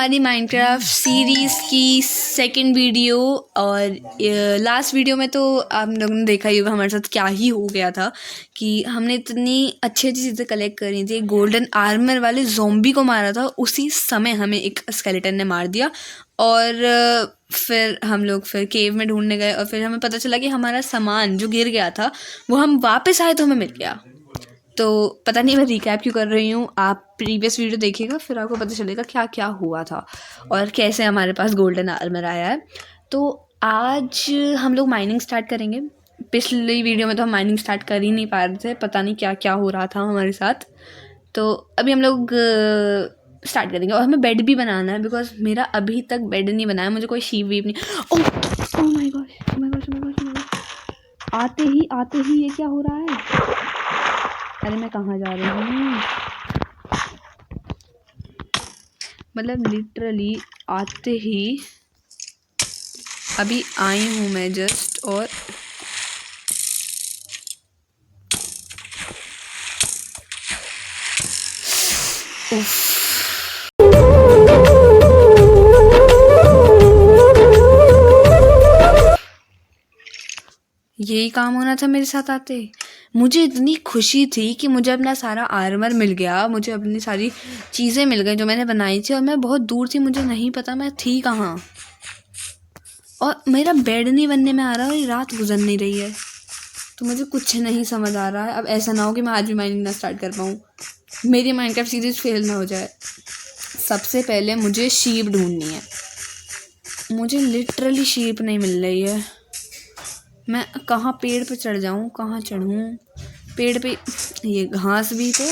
हमारी Minecraft series की second video. और लास्ट वीडियो में तो आप लोगों ने देखा ही होगा हमारे साथ क्या ही हो गया था कि हमने इतनी अच्छी अच्छी चीज़ें कलेक्ट करी थी। गोल्डन आर्मर वाले ज़ॉम्बी को मारा था, उसी समय हमें एक स्केलेटन ने मार दिया। और फिर हम लोग फिर केव में ढूंढने गए और फिर हमें पता चला कि हमारा सामान जो गिर गया था वो हम वापस आए तो हमें मिल गया। तो पता नहीं मैं रिकैप क्यों कर रही हूँ, आप प्रीवियस वीडियो देखिएगा फिर आपको पता चलेगा क्या क्या हुआ था और कैसे हमारे पास गोल्डन आर्मर आया है। तो आज हम लोग माइनिंग स्टार्ट करेंगे। पिछली वीडियो में तो हम माइनिंग स्टार्ट कर ही नहीं पा रहे थे, पता नहीं क्या क्या हो रहा था हमारे साथ। तो अभी हम लोग स्टार्ट करेंगे और हमें बेड भी बनाना है बिकॉज मेरा अभी तक बेड नहीं बना है, मुझे कोई शीप वीप नहीं। Oh my God, oh my God, oh my God, आते ही ये क्या हो रहा है? अरे मैं कहाँ जा रही हूँ? मतलब लिटरली आते ही अभी आई हूँ मैं जस्ट। और उफ, यही काम होना था मेरे साथ आते। मुझे इतनी खुशी थी कि मुझे अपना सारा आर्मर मिल गया, मुझे अपनी सारी चीज़ें मिल गई जो मैंने बनाई थी। और मैं बहुत दूर थी, मुझे नहीं पता मैं थी कहाँ। और मेरा बेड नहीं बनने में आ रहा और रात गुजर नहीं रही है, तो मुझे कुछ नहीं समझ आ रहा है। अब ऐसा ना हो कि मैं आज भी माइनिंग ना स्टार्ट कर पाऊँ, मेरी माइनक्राफ्ट सीरीज़ फेल ना हो जाए। सबसे पहले मुझे शीप ढूंढनी है। मुझे लिटरली शीप नहीं मिल रही है। मैं कहाँ पेड़ पे चढ़ जाऊँ, कहाँ चढ़ूँ? पेड़ पे ये घास भी तो,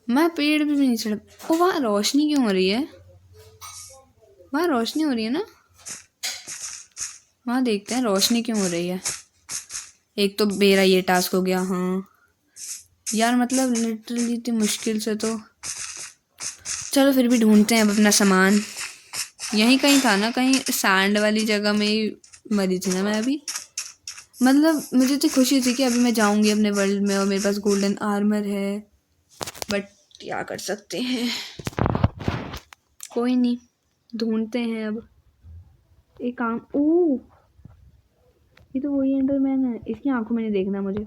मैं पेड़ पे भी नहीं चढ़। ओ वहाँ रोशनी क्यों हो रही है? वहाँ रोशनी हो रही है ना, वहाँ देखते हैं रोशनी क्यों हो रही है। एक तो मेरा ये टास्क हो गया। हाँ यार, मतलब लिटरली इतनी मुश्किल से तो, चलो फिर भी ढूंढते हैं अब अपना सामान। यहीं कहीं था ना, कहीं सैंड वाली जगह में ही मरी थी ना मैं अभी। मतलब मुझे तो खुशी थी कि अभी मैं जाऊंगी अपने वर्ल्ड में और मेरे पास गोल्डन आर्मर है, बट क्या कर सकते हैं, कोई नहीं, ढूंढते हैं अब। एक काम, ओह ये तो वही एंडरमैन है। इसकी आंखों में नहीं देखना मुझे।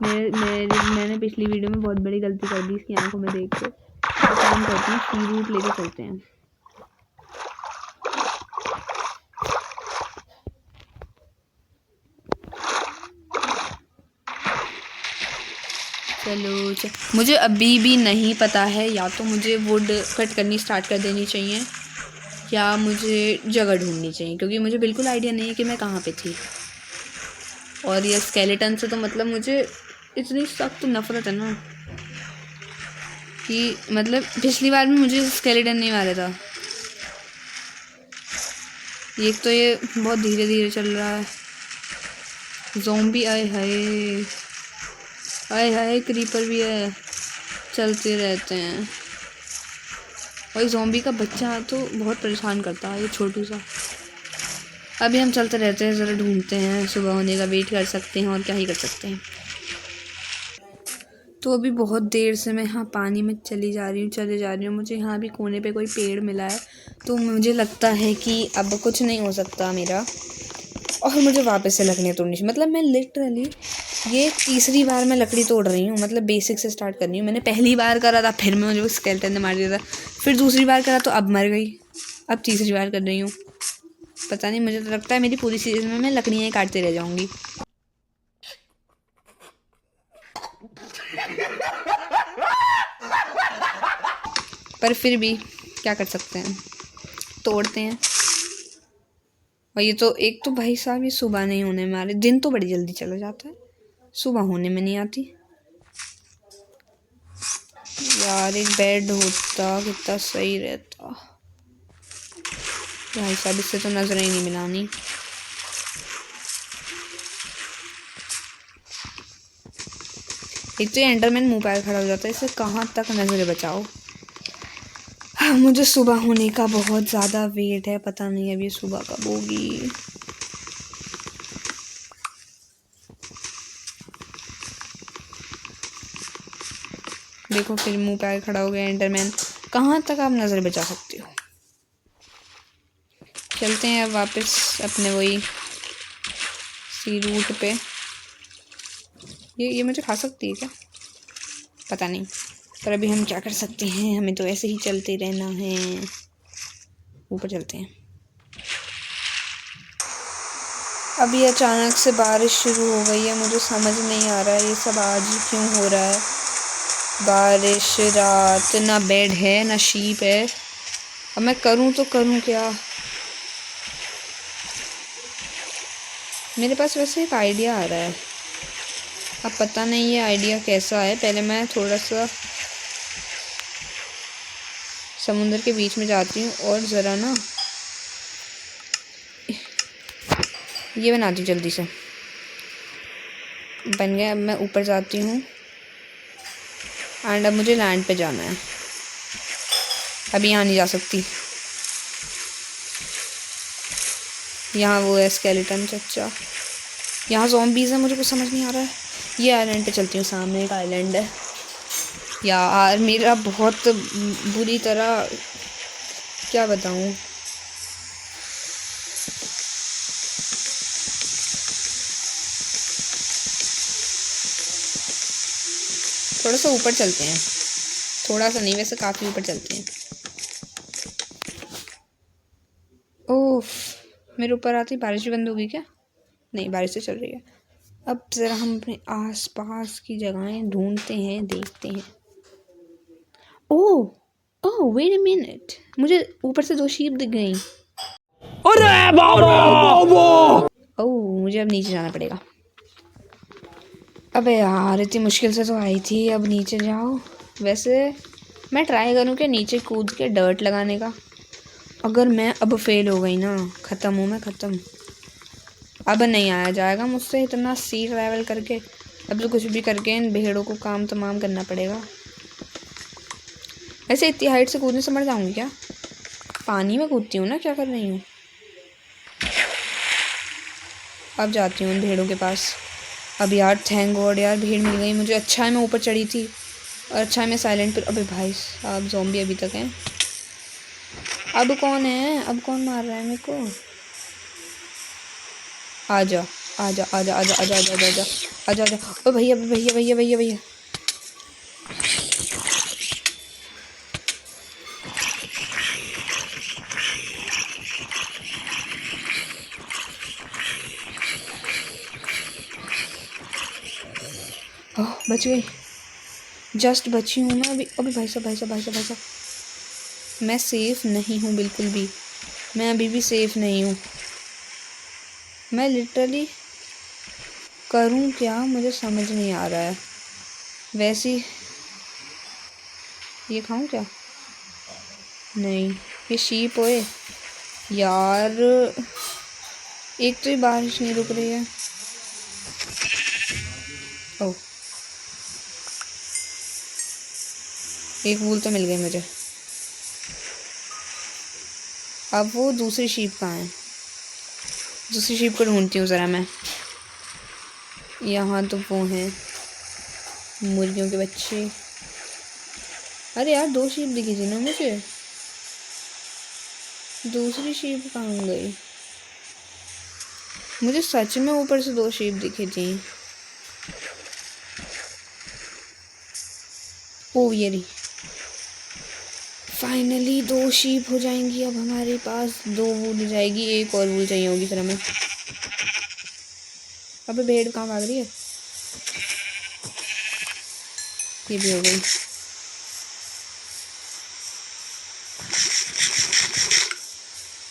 मैंने पिछली वीडियो में बहुत बड़ी गलती कर दी इसकी आंखों में देख के। तो काम करते हैं, सी रूट लेके चलते हैं। चलो मुझे अभी भी नहीं पता है, या तो मुझे वुड कट करनी स्टार्ट कर देनी चाहिए या मुझे जगह ढूंढनी चाहिए, क्योंकि मुझे बिल्कुल आइडिया नहीं है कि मैं कहाँ पे थी। और ये स्केलेटन से तो मतलब मुझे इतनी सख्त नफरत है ना कि मतलब पिछली बार भी मुझे स्केलेटन नहीं मारा था। एक तो ये बहुत धीरे धीरे चल रहा है। ज़ॉम्बी आए हाय, आए हाय, क्रीपर भी है, चलते रहते हैं। और ज़ॉम्बी का बच्चा तो बहुत परेशान करता है, ये छोटू सा। अभी हम चलते रहते हैं, ज़रा ढूंढते हैं, सुबह होने का वेट कर सकते हैं और क्या ही कर सकते हैं। तो अभी बहुत देर से मैं यहाँ पानी में चले जा रही हूँ। मुझे यहाँ भी कोने पे कोई पेड़ मिला है, तो मुझे लगता है कि अब कुछ नहीं हो सकता मेरा। और मुझे वापस से लकड़ियाँ तोड़नी चाहिए। मतलब मैं लिटरली ये तीसरी बार मैं लकड़ी तोड़ रही हूँ, मतलब बेसिक से स्टार्ट कर रही हूँ। मैंने पहली बार करा था, फिर मुझे वो स्केलेटन ने मार दिया था, फिर दूसरी बार करा तो अब मर गई, अब तीसरी बार कर रही हूँ। पता नहीं, मुझे तो लगता है मेरी पूरी सीरीज में मैं लकड़ियाँ ही काटते रह जाऊँगी। पर फिर भी क्या कर सकते हैं, तोड़ते हैं। और ये तो एक तो भाई साहब, ये सुबह नहीं होने में आ रही, दिन तो बड़ी जल्दी चला जाता है, सुबह होने में नहीं आती। यार एक बेड होता कितना सही रहता। भाई साहब इससे तो नजर ही नहीं मिलानी। एक तो ये एंडरमैन मुंह पर खड़ा हो जाता है, इससे कहाँ तक नजरें बचाओ। मुझे सुबह होने का बहुत ज़्यादा वेट है, पता नहीं अब ये सुबह कब होगी। देखो फिर मुंह पे आके खड़ा हो गया एंडरमैन। कहाँ तक आप नज़र बचा सकते हो। चलते हैं अब वापस अपने वही सी रूट पे। ये मुझे खा सकती है क्या, पता नहीं, पर अभी हम क्या कर सकते हैं, हमें तो ऐसे ही चलते रहना है। ऊपर चलते हैं। अभी अचानक से बारिश शुरू हो गई है, मुझे समझ नहीं आ रहा है ये सब आज ही क्यों हो रहा है। बारिश, रात, ना बेड है ना शीप है। अब मैं करूँ तो करूँ क्या। मेरे पास वैसे एक आइडिया आ रहा है, अब पता नहीं ये आइडिया कैसा है। पहले मैं थोड़ा सा समुंदर के बीच में जाती हूँ और ज़रा ना ये बनाती हूँ जल्दी से। बन गया। अब मैं ऊपर जाती हूँ एंड अब मुझे लैंड पे जाना है। अभी यहाँ नहीं जा सकती, यहाँ वो है स्केलेटन चच्चा, यहाँ ज़ॉम्बीज़ है, मुझे कुछ समझ नहीं आ रहा है। ये आइलैंड पे चलती हूँ, सामने एक आइलैंड है। यार मेरा बहुत बुरी तरह, क्या बताऊँ। थोड़ा सा ऊपर चलते हैं, थोड़ा सा नहीं वैसे काफ़ी ऊपर चलते हैं। ओह, मेरे ऊपर आती बारिश भी बंद होगी क्या। नहीं, बारिश तो चल रही है। अब ज़रा हम अपने आसपास की जगहें ढूंढते हैं, देखते हैं। ओह ओह वेट अ मिनट, मुझे ऊपर से 2 शीप दिख गई। अरे बाबा! ओह, मुझे अब नीचे जाना पड़ेगा। अबे यार इतनी मुश्किल से तो आई थी, अब नीचे जाओ। वैसे मैं ट्राई करूँ कि नीचे कूद के डर्ट लगाने का। अगर मैं अब फेल हो गई ना, ख़त्म हूँ मैं, ख़त्म। अब नहीं आया जाएगा मुझसे इतना सी ट्रैवल करके। अब तो कुछ भी करके इन भेड़ों को काम तमाम करना पड़ेगा। ऐसे इतनी हाइट से कूदने से मर जाऊंगी क्या। पानी में कूदती हूँ ना, क्या कर रही हूँ। अब जाती हूँ उन भेड़ों के पास। अब यार थैंक गॉड यार भीड़ मिल गई मुझे। अच्छा है मैं ऊपर चढ़ी थी, और अच्छा है मैं साइलेंट पर। अबे भाई साहब ज़ॉम्बी अभी तक हैं। अब कौन है, अब कौन मार रहा है मेरे को। आजा आजा आजा आजा आजा आजा आजा आजा आजा आजा। ओ भैया भैया भैया भैया भैया। ओह बच गई, जस्ट बची हूँ मैं अभी। अभी भाई साहब भाई साहब भाई साहब भाई साहब, मैं सेफ़ नहीं हूँ बिल्कुल भी। मैं अभी भी सेफ़ नहीं हूँ। मैं लिटरली करूँ क्या, मुझे समझ नहीं आ रहा है। वैसे ये खाऊं क्या, नहीं ये शीप होए यार। एक तो ये बारिश नहीं रुक रही है। ओह एक वूल तो मिल गई मुझे। अब वो दूसरी शीप कहाँ है, दूसरी शीप को ढूंढती हूँ ज़रा मैं। यहाँ तो वो हैं मुर्गियों के बच्चे। अरे यार 2 शीप दिखी थी ना मुझे, दूसरी शीप कहाँ गई। मुझे सच में ऊपर से 2 शीप दिखी थी। ओ ये रही, फाइनली 2 शीप हो जाएंगी अब हमारे पास। 2 वूल हो जाएगी, एक और वूल चाहिए होगी फिर हमें। अबे भेड़ कहाँ भाग रही है। ये भी हो गई।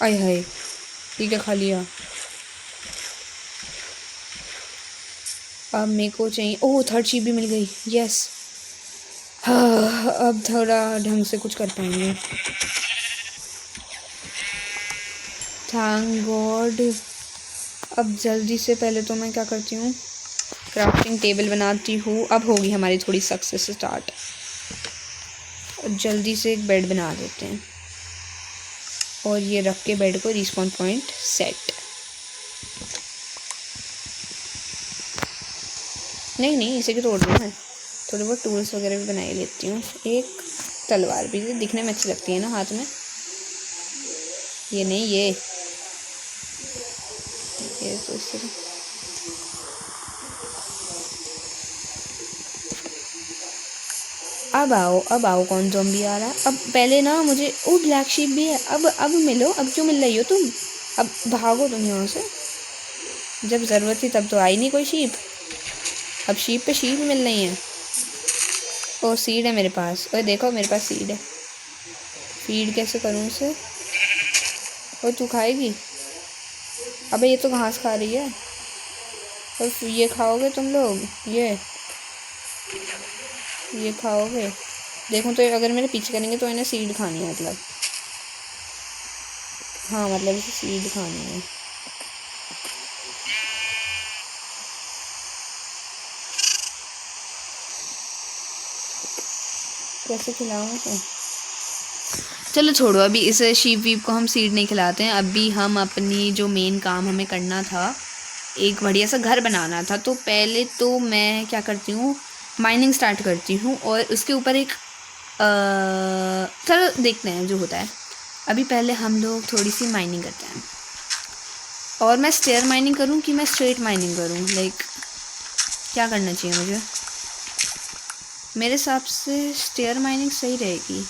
आय हाय ये क्या खा लिया। अब मेरे को चाहिए, ओह 3rd शीप भी मिल गई, यस। हाँ अब थोड़ा ढंग से कुछ कर पाएंगे, थैंक गॉड। अब जल्दी से पहले तो मैं क्या करती हूँ, क्राफ्टिंग टेबल बनाती हूँ। अब होगी हमारी थोड़ी सक्सेस स्टार्ट। जल्दी से एक बेड बना देते हैं और ये रख के बेड को रिस्पॉन पॉइंट सेट। नहीं नहीं इसे क्यों तोड़ दूँ मैं, थोड़े बहुत टूल्स वगैरह भी बना ही लेती हूँ। एक तलवार भी दिखने में अच्छी लगती है ना हाथ में। ये नहीं, ये तो इस तरह। अब आओ कौन ज़ॉम्बी आ रहा है। अब पहले ना मुझे, ओ ब्लैक शीप भी है। अब मिलो। अब क्यों मिल रही हो तुम? अब भागो तुम यहाँ से। जब ज़रूरत थी तब तो आई नहीं कोई शीप। अब शीप पे शीप मिल रही हैं। ओ सीड है मेरे पास। ओए देखो मेरे पास सीड है। फीड कैसे करूँ उसे? ओ तू खाएगी? अबे ये तो घास खा रही है। और ये खाओगे तुम लोग? ये खाओगे? देखो तो अगर मेरे पीछे करेंगे तो इन्हें सीड खानी है मतलब। हाँ मतलब इसे सीड खानी है। कैसे खिलाऊं इसे? चलो छोड़ो, अभी इस शीप वीप को हम सीड नहीं खिलाते हैं। अभी हम अपनी जो मेन काम हमें करना था, एक बढ़िया सा घर बनाना था। तो पहले तो मैं क्या करती हूँ, माइनिंग स्टार्ट करती हूँ और उसके ऊपर एक चलो देखते हैं जो होता है। अभी पहले हम लोग थोड़ी सी माइनिंग करते हैं। और मैं स्टेयर माइनिंग करूँ कि मैं स्ट्रेट माइनिंग करूँ, लाइक क्या करना चाहिए मुझे? मेरे हिसाब से स्टेयर माइनिंग सही रहेगी,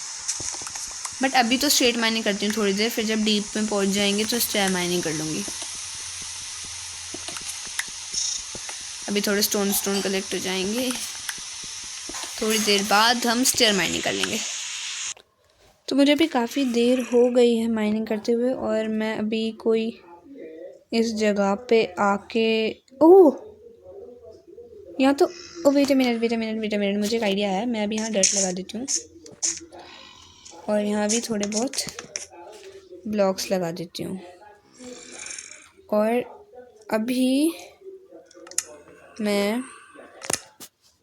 बट अभी तो स्ट्रेट माइनिंग करती हूँ थोड़ी देर, फिर जब डीप में पहुँच जाएंगे तो स्टेयर माइनिंग कर लूँगी। अभी थोड़े स्टोन कलेक्ट हो जाएंगे, थोड़ी देर बाद हम स्टेयर माइनिंग कर लेंगे। तो मुझे अभी काफ़ी देर हो गई है माइनिंग करते हुए, और मैं अभी कोई इस जगह पे आके ओह यहाँ तो वेट अ मिनट, मुझे एक आइडिया है। मैं अभी यहाँ डर्ट लगा देती हूँ और यहाँ भी थोड़े बहुत ब्लॉक्स लगा देती हूँ। और अभी मैं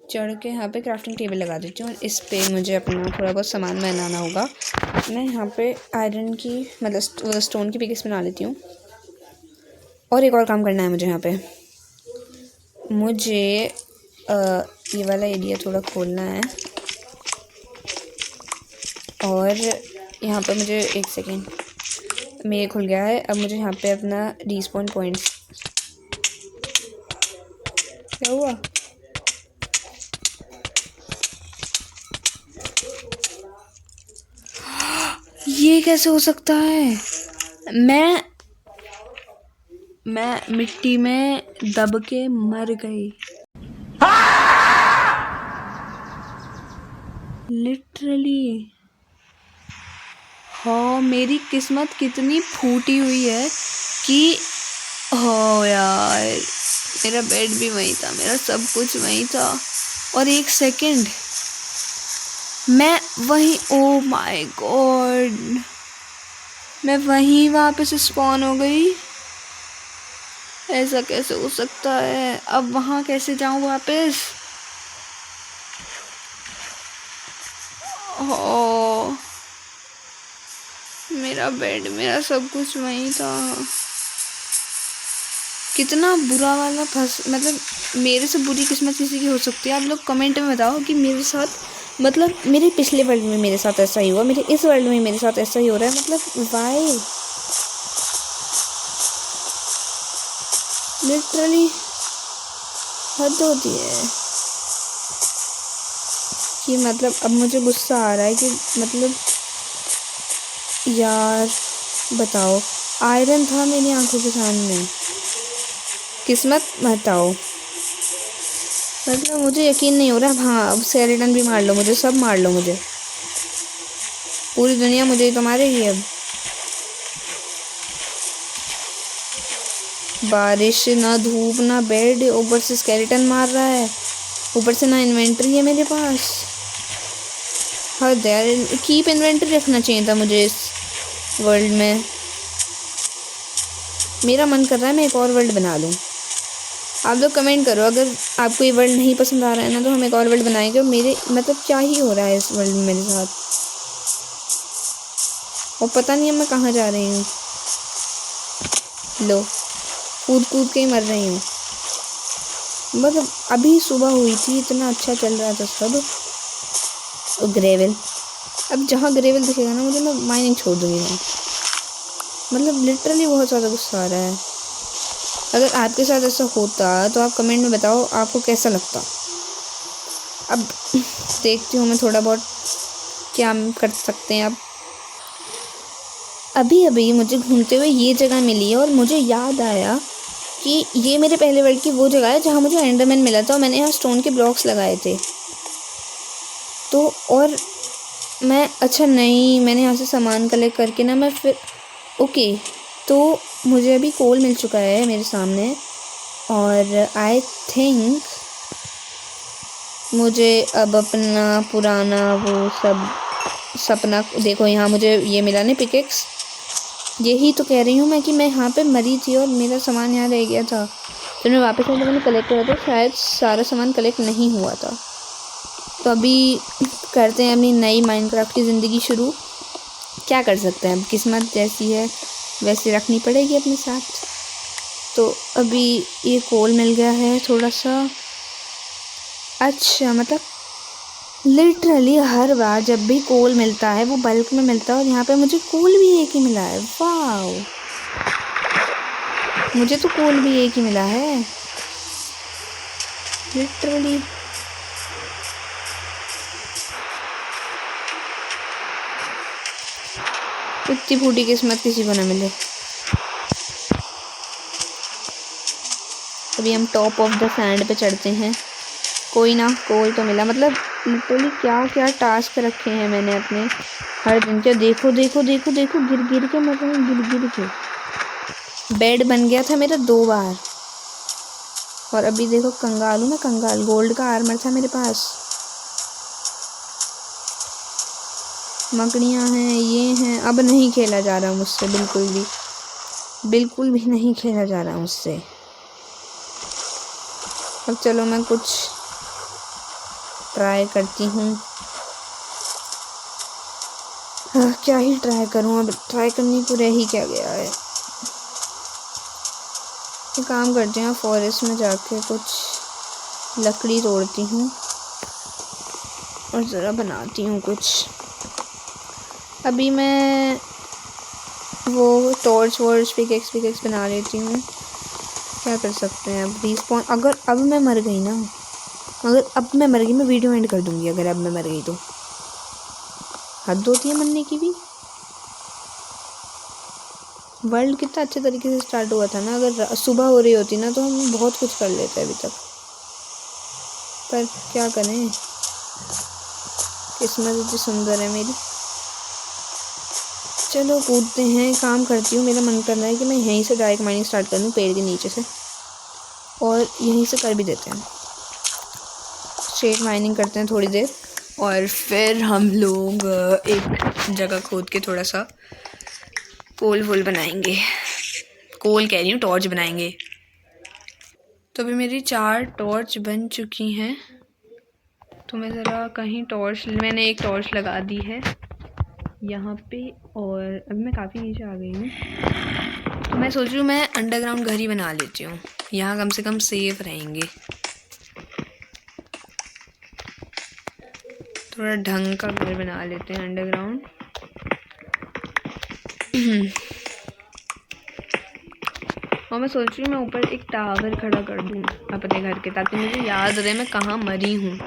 चढ़ के यहाँ पे क्राफ्टिंग टेबल लगा देती हूँ और इस पे मुझे अपना थोड़ा बहुत सामान बनाना होगा। मैं यहाँ पे आयरन की मतलब स्टोन की पिकेस बना लेती हूँ। और एक और काम करना है मुझे यहाँ पे। मुझे ये वाला एरिया थोड़ा खोलना है और यहाँ पे मुझे एक सेकेंड, मेरे खुल गया है। अब मुझे यहाँ पे अपना रिस्पॉन पॉइंट, क्या हुआ? ये कैसे हो सकता है? मैं मिट्टी में दब के मर गई लिटरली। हाँ मेरी किस्मत कितनी फूटी हुई है कि हो यार, मेरा बेड भी वहीं था, मेरा सब कुछ वहीं था, और एक सेकंड मैं वहीं, ओ माय गॉड, मैं वहीं वापस स्पॉन हो गई। ऐसा कैसे हो सकता है? अब वहाँ कैसे जाऊँ वापस? ओ मेरा बेड, मेरा सब कुछ वहीं था। कितना बुरा वाला मतलब मेरे से बुरी किस्मत किसी की हो सकती है? आप लोग कमेंट में बताओ कि मेरे साथ, मतलब मेरे पिछले वर्ल्ड में मेरे साथ ऐसा ही हुआ, मेरे इस वर्ल्ड में मेरे साथ ऐसा ही हो रहा है, मतलब वाई? लिटरली हद होती है कि मतलब अब मुझे गुस्सा आ रहा है कि मतलब यार बताओ, आयरन था मेरी आंखों के सामने, किस्मत बताओ। मतलब मुझे यकीन नहीं हो रहा। हाँ अब स्केलेटन भी मार लो मुझे, सब मार लो मुझे, पूरी दुनिया मुझे तो मारेगी अब। बारिश ना धूप ना बेड, ऊपर से स्केलेटन मार रहा है, ऊपर से ना इन्वेंट्री है मेरे पास। हद यार, कीप इन्वेंट्री रखना चाहिए था मुझे इस वर्ल्ड में। मेरा मन कर रहा है मैं एक और वर्ल्ड बना लूँ। आप लोग कमेंट करो, अगर आपको ये वर्ल्ड नहीं पसंद आ रहा है ना तो हम एक और वर्ल्ड बनाएंगे। मेरे मतलब क्या ही हो रहा है इस वर्ल्ड में मेरे साथ, और पता नहीं है मैं कहाँ जा रही हूँ। लो कूद कूद के ही मर रही हूँ। मतलब अभी सुबह हुई थी, इतना अच्छा चल रहा था सब। ग्रेवल, अब जहाँ ग्रेवल दिखेगा ना मुझे, मैं माइनिंग छोड़ दूँगी मैं। मतलब लिटरली बहुत ज़्यादा गुस्सा आ रहा है। अगर आपके साथ ऐसा होता तो आप कमेंट में बताओ आपको कैसा लगता। अब देखती हूँ मैं थोड़ा बहुत क्या कर सकते हैं। अब अभी अभी मुझे घूमते हुए ये जगह मिली है और मुझे याद आया कि ये मेरे पहले वर्ल्ड की वो जगह है जहाँ मुझे एंडरमैन मिला था और मैंने यहाँ स्टोन के ब्लॉक्स लगाए थे। तो और मैं अच्छा नहीं, मैंने यहाँ से सामान कलेक्ट करके ना मैं फिर ओके, तो मुझे अभी कोल मिल चुका है मेरे सामने और आई थिंक मुझे अब अपना पुराना वो सब सपना देखो, यहाँ मुझे ये मिला नहीं पिकेक्स। यही तो कह रही हूँ मैं कि मैं यहाँ पे मरी थी और मेरा सामान यहाँ रह गया था। फिर मैं वापस आकर मैंने कलेक्ट करा था, शायद सारा सामान कलेक्ट नहीं हुआ था। तो अभी करते हैं अपनी नई माइनक्राफ्ट की ज़िंदगी शुरू। क्या कर सकते हैं, अब किस्मत जैसी है वैसे रखनी पड़ेगी अपने साथ। तो अभी ये कोल मिल गया है थोड़ा सा। अच्छा, मतलब लिटरली हर बार जब भी कोल मिलता है वो बल्क में मिलता है और यहाँ पे मुझे कोल भी एक ही मिला है। वाओ, मुझे तो कोल भी एक ही मिला है लिटरली। इतनी फूटी किस्मत किसी को ना मिले। अभी हम टॉप ऑफ द सैंड पे चढ़ते हैं। कोई ना, कोल तो मिला। मतलब लिटरली क्या क्या टास्क रखे हैं मैंने अपने हर दिन के। देखो देखो देखो देखो, गिर गिर के मर रहा हूँ, गिर गिर के। बेड बन गया था मेरा 2 बार। और अभी देखो कंगाल हूँ मैं, कंगाल। गोल्ड का आर्मर था मेरे पास। मकड़ियाँ हैं, ये हैं। अब नहीं खेला जा रहा मुझसे, बिल्कुल भी नहीं खेला जा रहा मुझसे। अब चलो मैं कुछ ट्राई करती हूँ। क्या ही ट्राई करूँ, अब ट्राई करने को रह ही क्या गया है। एक काम करते हैं, फॉरेस्ट में जाके कुछ लकड़ी तोड़ती हूँ और ज़रा बनाती हूँ कुछ। अभी मैं वो टॉर्च वॉर्च पिकेक्स बना लेती हूँ। क्या कर सकते हैं अब, रिस्पॉन। अगर अब मैं मर गई ना, मैं वीडियो एंड कर दूँगी। अगर अब मैं मर गई तो हद होती है मरने की भी। वर्ल्ड कितना अच्छे तरीके से स्टार्ट हुआ था ना। अगर सुबह हो रही होती ना तो हम बहुत कुछ कर लेते अभी तक। पर क्या करें, किस्मत इतनी सुंदर है मेरी। चलो कूदते हैं, काम करती हूँ। मेरा मन कर रहा है कि मैं यहीं से डायरेक्ट माइनिंग स्टार्ट कर दूँ, पेड़ के नीचे से। और यहीं से कर भी देते हैं, स्ट्रेट माइनिंग करते हैं थोड़ी देर। और फिर हम लोग एक जगह खोद के थोड़ा सा कोल वोल बनाएंगे। कोल कह रही हूँ, टॉर्च बनाएंगे। तो अभी मेरी 4 टॉर्च बन चुकी हैं। तो मैं ज़रा कहीं मैंने एक टॉर्च लगा दी है यहाँ पे। और अभी मैं काफ़ी नीचे आ गई हूँ। तो मैं सोच रही हूँ मैं अंडरग्राउंड घर ही बना लेती हूँ, यहाँ कम से कम सेफ रहेंगे। थोड़ा ढंग का घर बना लेते हैं अंडरग्राउंड। और मैं सोच रही हूँ मैं ऊपर एक टावर खड़ा कर दूँ अपने घर के, ताकि मुझे याद रहे मैं कहाँ मरी हूँ।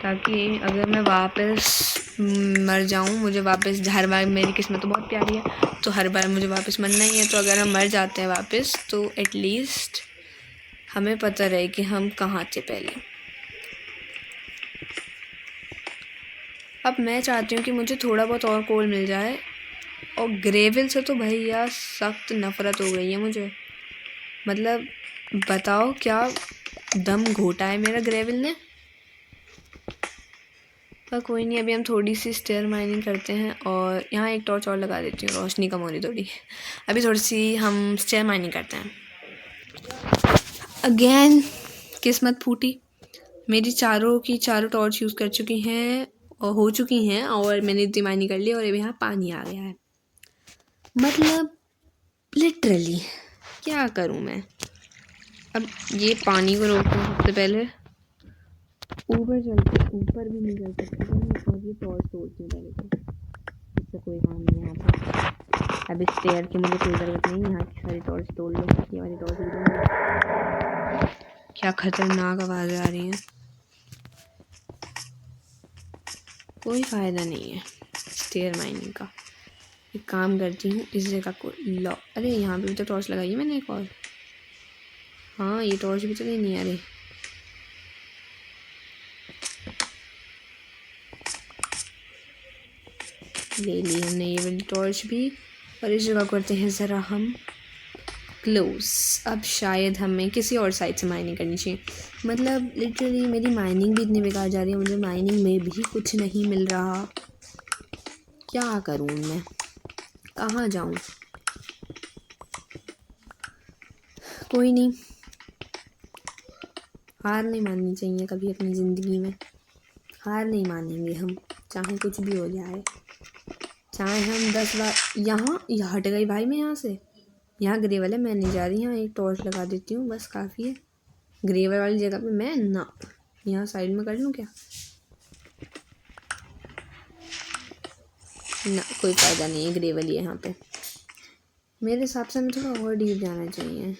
ताकि अगर मैं वापस मर जाऊँ, मुझे वापस हर बार, मेरी किस्मत तो बहुत प्यारी है तो हर बार मुझे वापस मरना ही है। तो अगर हम मर जाते हैं वापस तो एटलीस्ट हमें पता रहे कि हम कहाँ थे पहले। अब मैं चाहती हूँ कि मुझे थोड़ा बहुत और कोल मिल जाए। और ग्रेवल से तो भैया सख्त नफ़रत हो गई है मुझे। मतलब बताओ क्या दम घोटा है मेरा ग्रेवल ने। पर कोई नहीं, अभी हम थोड़ी सी स्टेयर माइनिंग करते हैं और यहाँ एक टॉर्च और लगा देती हूँ, रोशनी कम हो रही थोड़ी। अभी थोड़ी सी हम स्टेयर माइनिंग करते हैं। अगेन किस्मत फूटी। मेरी चारों टॉर्च यूज़ कर चुकी हैं और हो चुकी हैं, और मैंने इतनी माइनिंग कर ली और अभी यहाँ पानी आ गया है। मतलब लिटरली क्या करूँ मैं। अब ये पानी को रोकते हैं सबसे पहले, ऊपर चलते, ऊपर भी नहीं चल सकते और ये टॉर्च तोड़ती हूँ पहले तो, इससे कोई काम नहीं है यहाँ पे। अब इस स्टेयर की मुझे कोई ज़रूरत नहीं, यहाँ की सारी टॉर्च तोड़ लो, ये वाली टॉर्च भी तोड़। क्या खतरनाक आवाज़ें आ रही हैं, कोई फ़ायदा नहीं है स्टेयर माइनिंग का। एक काम करती हूँ, इस जगह को लॉक, अरे यहाँ पे भी तो टॉर्च लगाई है मैंने एक और, हाँ ये टॉर्च भी तो नहीं आ रही। ले ली हमने ये वाली टॉर्च भी, और इस जगह करते हैं ज़रा हम क्लोज। अब शायद हमें किसी और साइड से माइनिंग करनी चाहिए, मतलब लिटरली मेरी माइनिंग भी इतनी बेकार जा रही है, मुझे माइनिंग में भी कुछ नहीं मिल रहा, क्या करूँ मैं, कहाँ जाऊँ। कोई नहीं, हार नहीं माननी चाहिए कभी अपनी ज़िंदगी में, हार नहीं मानेंगे हम, चाहे कुछ भी हो जाए, चाहे हम 10 बार। यहाँ हट गई भाई, मैं यहाँ से, यहाँ ग्रेवल है, मैं नहीं जा रही, यहाँ एक टॉर्च लगा देती हूँ बस काफ़ी है। ग्रेवल वाली जगह पे मैं ना, यहाँ साइड में कर लूँ क्या, ना कोई फ़ायदा नहीं है, ग्रेवल ही है यहाँ पे। मेरे हिसाब से हमें थोड़ा और डीप जाना चाहिए।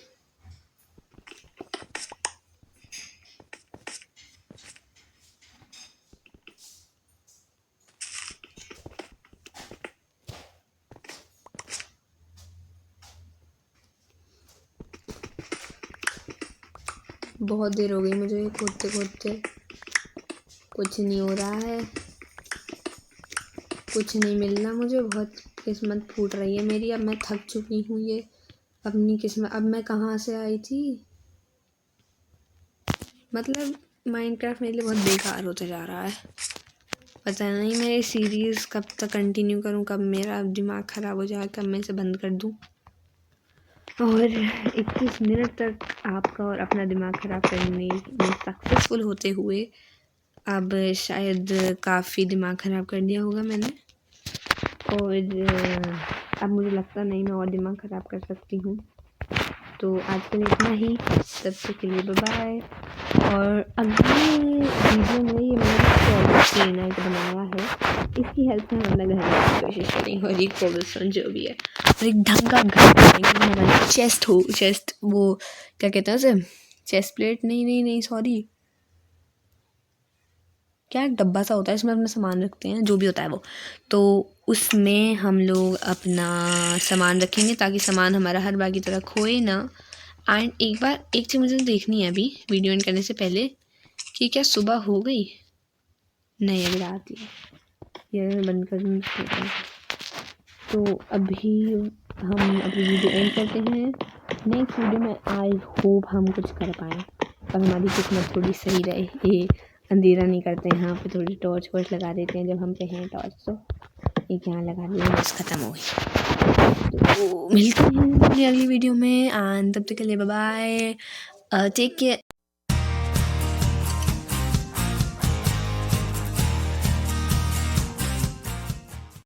बहुत देर हो गई मुझे खोदते खोदते, कुछ नहीं हो रहा है, कुछ नहीं मिल रहा मुझे, बहुत किस्मत फूट रही है मेरी। अब मैं थक चुकी हूँ ये अपनी किस्मत, अब मैं कहाँ से आई थी, मतलब माइनक्राफ्ट मेरे लिए बहुत बेकार होता जा रहा है। पता नहीं मैं ये सीरीज़ कब तक कंटिन्यू करूँ, कब मेरा दिमाग ख़राब हो जाए, कब मैं इसे बंद कर दूँ। और 21 मिनट तक आपका और अपना दिमाग ख़राब करने में सक्सेसफुल होते हुए अब शायद काफ़ी दिमाग ख़राब कर दिया होगा मैंने, और अब मुझे लगता नहीं मैं और दिमाग ख़राब कर सकती हूँ। तो आज के लिए इतना ही, तब तक के लिए बाय। और अगली वीडियो में ये मैंने क्लीनर बनाया है, इसकी हेल्प से हम अपना घर बनाने की कोशिश करेंगे, और एक कोबलस्टोन जो भी है, और एक ढंग का घर बनाएंगे, हमारी चेस्ट हो, चेस्ट वो क्या कहते हैं उसे, चेस्ट प्लेट, नहीं सॉरी, क्या एक डब्बा सा होता है इसमें अपना सामान रखते हैं, जो भी होता है वो, तो उसमें हम लोग अपना सामान रखेंगे ताकि सामान हमारा हर बार की तरह खोए ना। एंड एक चीज़ मुझे देखनी है अभी वीडियो एंड करने से पहले, कि क्या सुबह हो गई, नहीं अभी रात ही, ये बंद कर दूँ। तो अभी हम अपनी वीडियो एंड करते हैं, नेक्स्ट वीडियो में आई होप हम कुछ कर पाएँ और हमारी किस्मत थोड़ी सही रहे, ये अंधेरा नहीं करते हैं, यहाँ पे थोड़ी टॉर्च वॉर्च लगा देते हैं जब हम पे हैं टॉर्च, तो एक यहाँ लगा दिया, बस ख़त्म हो गई। तो मिलते हैं अगली वीडियो में, एंड तब तक के लिए बाय बाय, टेक केयर।